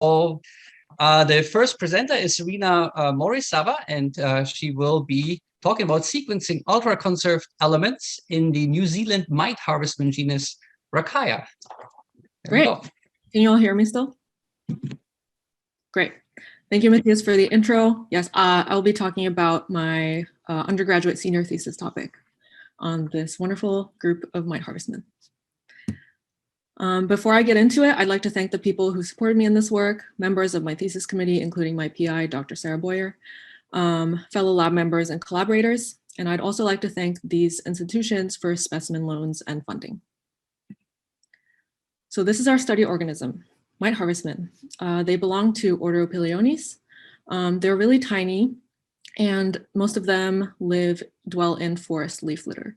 The first presenter is Rina Morisawa, and she will be talking about sequencing ultra-conserved elements in the New Zealand mite harvestman genus Rakaia. Great. Can you all hear me still? Great. Thank you, Matthias, for the intro. Yes, I'll be talking about my undergraduate senior thesis topic on this wonderful group of mite harvestmen. Before I get into it, I'd like to thank the people who supported me in this work, members of my thesis committee, including my PI, Dr. Sarah Boyer, fellow lab members and collaborators, and I'd also like to thank these institutions for specimen loans and funding. So this is our study organism, mite harvestmen. They belong to order Phylogenetics. They're really tiny, and most of them dwell in forest leaf litter.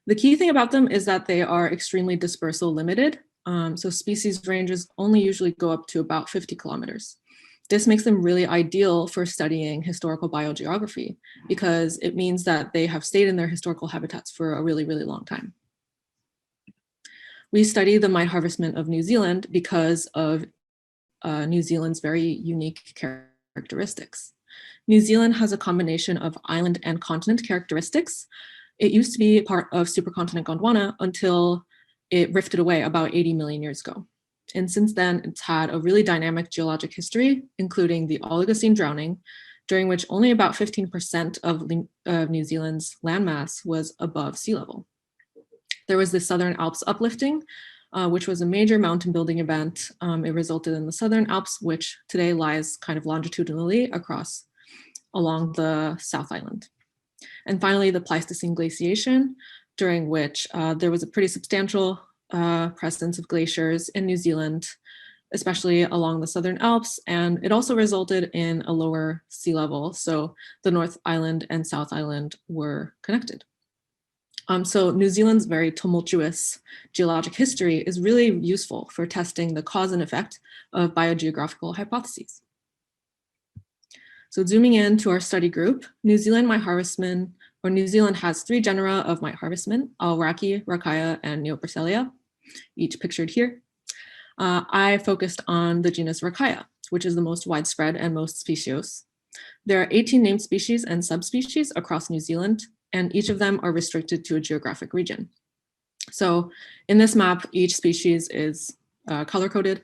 The key thing about them is that they are extremely dispersal limited. So species ranges only usually go up to about 50 kilometers. This makes them really ideal for studying historical biogeography because it means that they have stayed in their historical habitats for a really, really long time. We study the mite harvestman of New Zealand because of New Zealand's very unique characteristics. New Zealand has a combination of island and continent characteristics. It used to be part of supercontinent Gondwana until it rifted away about 80 million years ago. And since then, it's had a really dynamic geologic history, including the Oligocene drowning, during which only about 15% of New Zealand's landmass was above sea level. There was the Southern Alps uplifting, which was a major mountain building event. It resulted in the Southern Alps, which today lies kind of longitudinally along the South Island. And finally, the Pleistocene glaciation, during which there was a pretty substantial presence of glaciers in New Zealand, especially along the Southern Alps, and it also resulted in a lower sea level. So the North Island and South Island were connected. So New Zealand's very tumultuous geologic history is really useful for testing the cause and effect of biogeographical hypotheses. So zooming in to our study group, New Zealand mite harvestman, or New Zealand has 3 genera of mite harvestmen, Alraki, Rakaia, and Neopercelia, each pictured here. I focused on the genus Rakaia, which is the most widespread and most speciose. There are 18 named species and subspecies across New Zealand, and each of them are restricted to a geographic region. So in this map, each species is color-coded.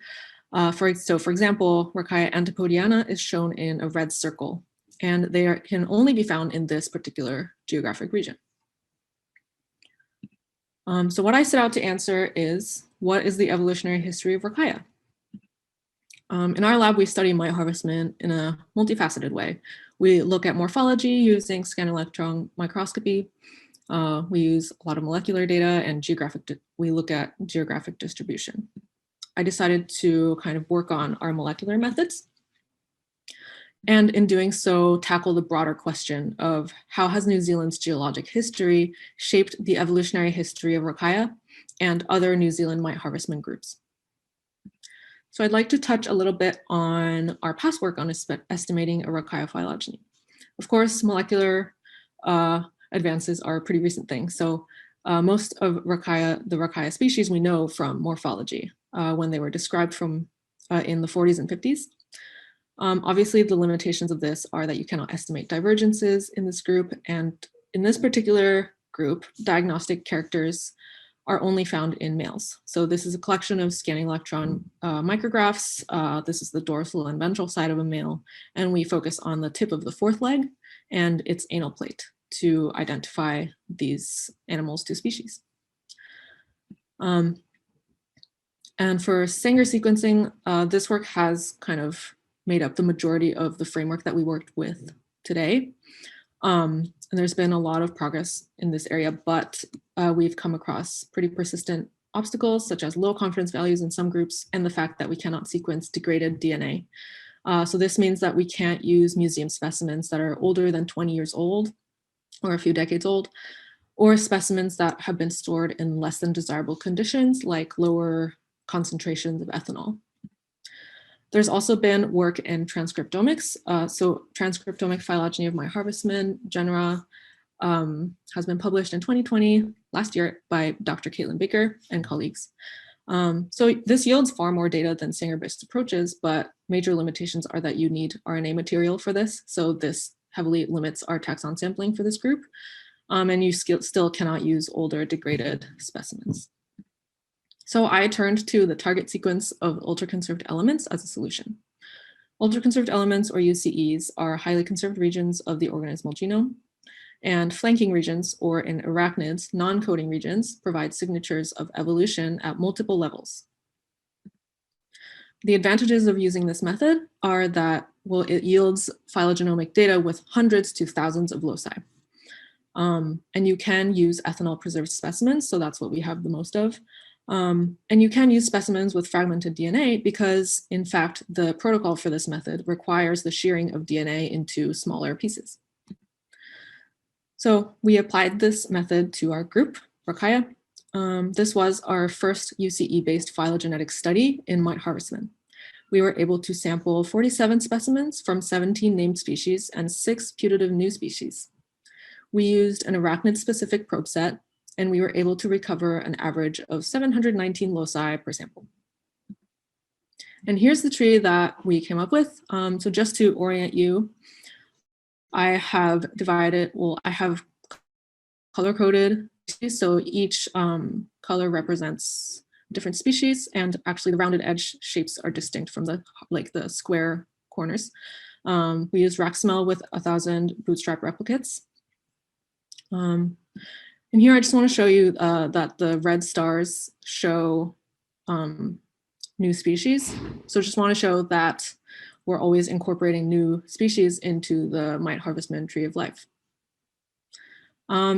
For example, Rakaia antipodiana is shown in a red circle, and they can only be found in this particular geographic region. So what I set out to answer is, what is the evolutionary history of Rakaia? In our lab, we study mite harvestmen in a multifaceted way. We look at morphology using scanning electron microscopy. We use a lot of molecular data and we look at geographic distribution. I decided to kind of work on our molecular methods. And in doing so, tackle the broader question of how has New Zealand's geologic history shaped the evolutionary history of Rakaia and other New Zealand mite harvestman groups. So I'd like to touch a little bit on our past work on estimating a Rakaia phylogeny. Of course, molecular advances are a pretty recent thing. So most of the Rakaia species we know from morphology when they were described in the 40s and 50s. Obviously, the limitations of this are that you cannot estimate divergences in this group. And in this particular group, diagnostic characters are only found in males. So this is a collection of scanning electron micrographs. This is the dorsal and ventral side of a male. And we focus on the tip of the 4th leg and its anal plate to identify these animals to species. And for Sanger sequencing, this work has kind of made up the majority of the framework that we worked with today. And there's been a lot of progress in this area, but we've come across pretty persistent obstacles such as low confidence values in some groups and the fact that we cannot sequence degraded DNA. So this means that we can't use museum specimens that are older than 20 years old or a few decades old, or specimens that have been stored in less than desirable conditions like lower concentrations of ethanol. There's also been work in transcriptomics. So transcriptomic phylogeny of mite harvestman genera has been published in 2020, last year, by Dr. Caitlin Baker and colleagues. So this yields far more data than Sanger-based approaches, but major limitations are that you need RNA material for this. So this heavily limits our taxon sampling for this group. And you still cannot use older degraded specimens. So I turned to the target sequence of ultraconserved elements as a solution. Ultraconserved elements, or UCEs, are highly conserved regions of the organismal genome, and flanking regions, or in arachnids, non-coding regions, provide signatures of evolution at multiple levels. The advantages of using this method are that, well, it yields phylogenomic data with hundreds to thousands of loci. And you can use ethanol preserved specimens, so that's what we have the most of. And you can use specimens with fragmented DNA because, in fact, the protocol for this method requires the shearing of DNA into smaller pieces. So we applied this method to our group, Rakaia. This was our first UCE-based phylogenetic study in mite harvestman. We were able to sample 47 specimens from 17 named species and 6 putative new species. We used an arachnid-specific probe set, and we were able to recover an average of 719 loci per sample. And here's the tree that we came up with. So just to orient you, I have divided, I have color-coded, so each color represents different species, and actually the rounded edge shapes are distinct from the square corners. We use Raxmel with 1,000 bootstrap replicates. And here I just want to show you that the red stars show new species. So just want to show that we're always incorporating new species into the mite harvestman tree of life.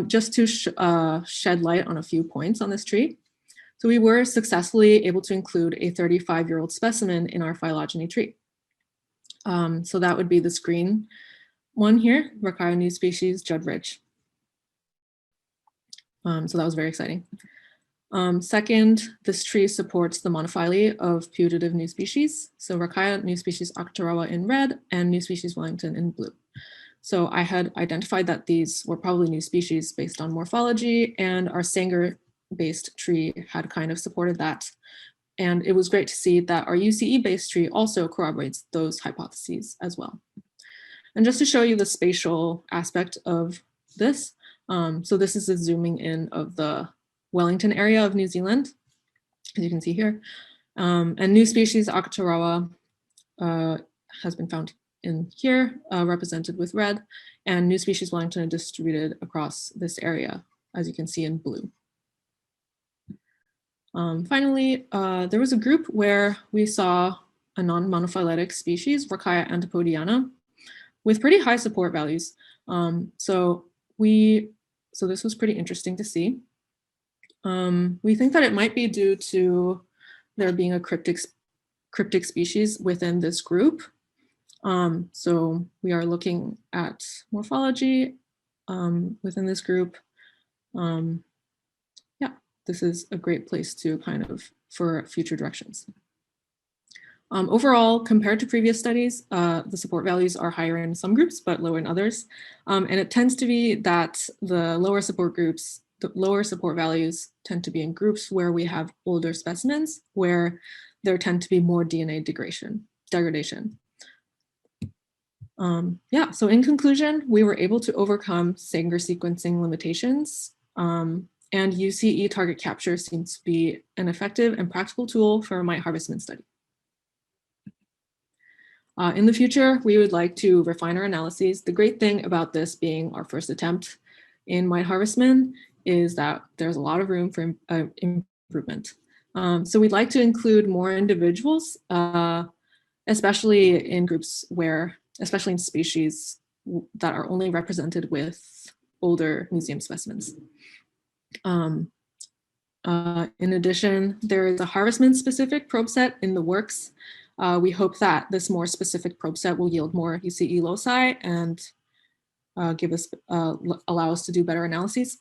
Just to shed light on a few points on this tree. So we were successfully able to include a 35-year-old specimen in our phylogeny tree. So that would be this green one here, Rakaia new species, Judd Ridge. So that was very exciting. Second, this tree supports the monophyly of putative new species. So Rakaia, new species Octoroa in red, and new species Wellington in blue. So I had identified that these were probably new species based on morphology, and our Sanger-based tree had kind of supported that. And it was great to see that our UCE-based tree also corroborates those hypotheses as well. And just to show you the spatial aspect of this, so this is a zooming in of the Wellington area of New Zealand, as you can see here. And new species Octoroa has been found in here, represented with red, and new species Wellington are distributed across this area, as you can see in blue. Finally, there was a group where we saw a non-monophyletic species, Rakaia antipodiana, with pretty high support values. So this was pretty interesting to see. We think that it might be due to there being a cryptic species within this group. So we are looking at morphology within this group. Yeah, this is a great place to kind of, for future directions. Overall, compared to previous studies, the support values are higher in some groups, but lower in others. And it tends to be that the lower support values tend to be in groups where we have older specimens, where there tend to be more DNA degradation. Yeah, so in conclusion, we were able to overcome Sanger sequencing limitations, and UCE target capture seems to be an effective and practical tool for a mite harvestman study. In the future, we would like to refine our analyses. The great thing about this being our first attempt in mite harvestman is that there's a lot of room for improvement. So we'd like to include more individuals, especially in groups where, especially in species that are only represented with older museum specimens. In addition, there is a harvestman-specific probe set in the works. We hope that this more specific probe set will yield more UCE loci and allow us to do better analyses.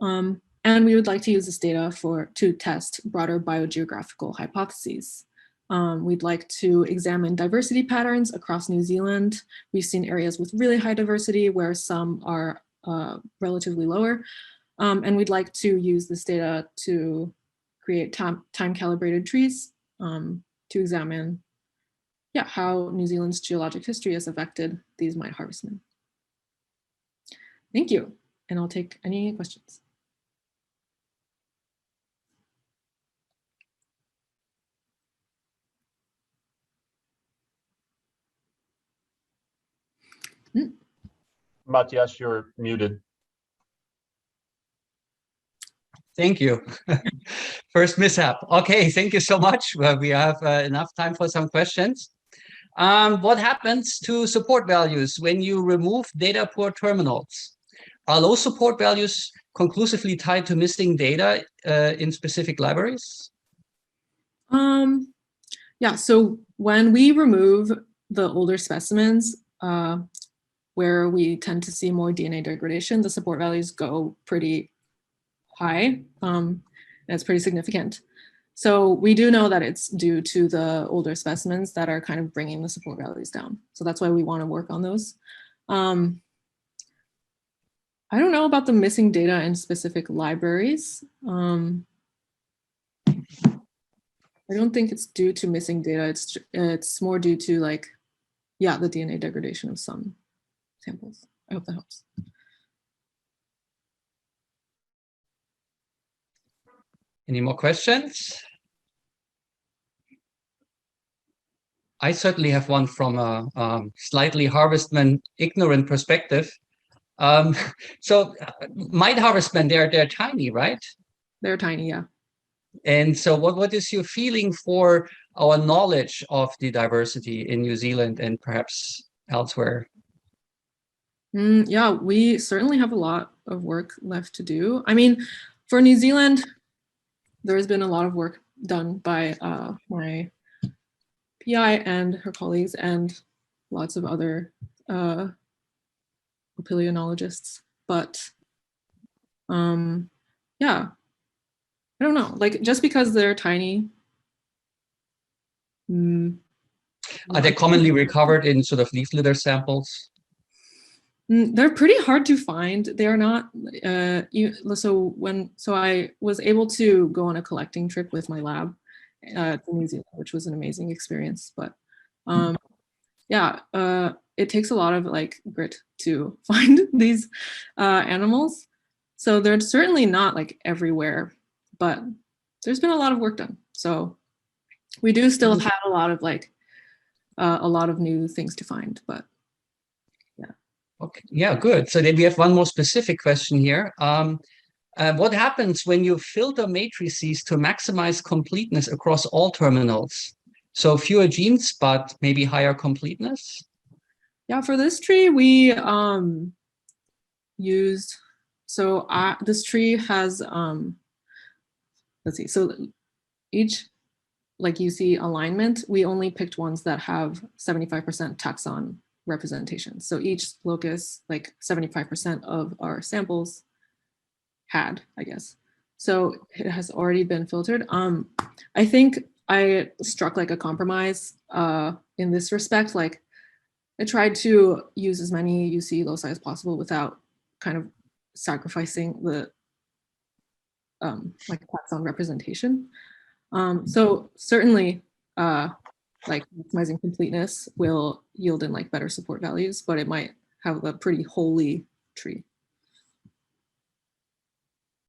And we would like to use this data to test broader biogeographical hypotheses. We'd like to examine diversity patterns across New Zealand. We've seen areas with really high diversity where some are relatively lower. And we'd like to use this data to create time-calibrated trees to examine how New Zealand's geologic history has affected these mite harvestmen. Thank you, and I'll take any questions. Matthias, you're muted. Thank you. First mishap. Okay, thank you so much. We have enough time for some questions. What happens to support values when you remove data poor terminals? Are low support values conclusively tied to missing data in specific libraries? Yeah, so when we remove the older specimens, where we tend to see more DNA degradation, the support values go pretty high, and it's pretty significant. So we do know that it's due to the older specimens that are kind of bringing the support values down. So that's why we want to work on those. I don't know about the missing data in specific libraries. I don't think it's due to missing data. It's more due to the DNA degradation of some samples. I hope that helps. Any more questions? I certainly have one from a slightly harvestman ignorant perspective. So mite harvestmen, they're tiny, right? They're tiny, yeah. And so what is your feeling for our knowledge of the diversity in New Zealand and perhaps elsewhere? Yeah, we certainly have a lot of work left to do. I mean, for New Zealand, there's been a lot of work done by my PI and her colleagues and lots of other paleontologists. But yeah, I don't know, just because they're tiny. Are they commonly recovered in sort of leaf litter samples? They're pretty hard to find. They are not. So I was able to go on a collecting trip with my lab to New Zealand, which was an amazing experience. But it takes a lot of grit to find these animals. So they're certainly not everywhere, but there's been a lot of work done. So we do still have a lot of new things to find, but yeah. Okay, yeah, good. So then we have one more specific question here. What happens when you filter matrices to maximize completeness across all terminals? So fewer genes, but maybe higher completeness? Yeah, for this tree, we used, this tree has, let's see, so each, you see alignment, we only picked ones that have 75% taxon representation. So each locus, 75% of our samples had, I guess. So it has already been filtered. I think I struck a compromise in this respect. I tried to use as many UC loci as possible without kind of sacrificing the taxon representation. So certainly maximizing completeness will yield in better support values, but it might have a pretty holy tree.